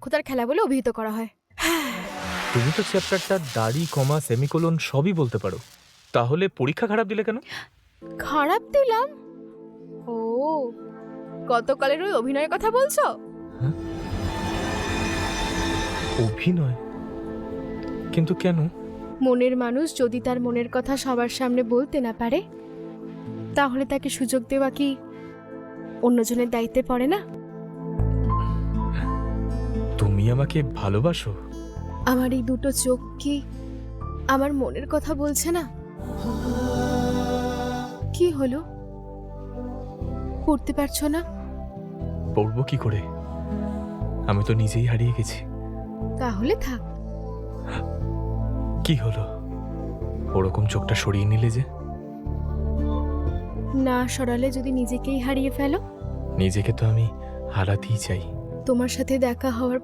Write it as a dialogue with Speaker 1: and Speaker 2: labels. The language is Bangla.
Speaker 1: দক্ষতার খেলা বলে অভিহিত করা হয়।
Speaker 2: তুমি তো চ্যাপ্টারটা দাড়ি কমা সেমিকোলন সবই বলতে পারো, তাহলে পরীক্ষা খারাপ দিলে কেন?
Speaker 1: খারাপ দিলাম? ও, গতকালের ওই অভিনয়ের কথা বলছো?
Speaker 2: অভিনয়? কিন্তু কেন?
Speaker 1: মনের মানুষ যদি তার মনের কথা সবার সামনে বলতে না পারে, তাহলে তাকে সুযোগ দেওয়া কি অন্যজনের দায়িত্বে পড়ে না?
Speaker 2: তুমি আমাকে ভালোবাসো?
Speaker 1: আমার এই দুটো চোখ কি আমার মনের কথা বলছে না? কি হলো, পড়তে পারছো না?
Speaker 2: পড়বো কি করে? আমি তো নিজেই হারিয়ে গেছি।
Speaker 1: তাহলে থাক।
Speaker 2: কি হলো? ওরকম চোখটা সরিয়ে নিলে যে?
Speaker 1: না সরালে যদি নিজেকেই হারিয়ে ফেলো?
Speaker 2: নিজেকে তো আমি হারাতেই চাই।
Speaker 1: তোমার সাথে দেখা হওয়ার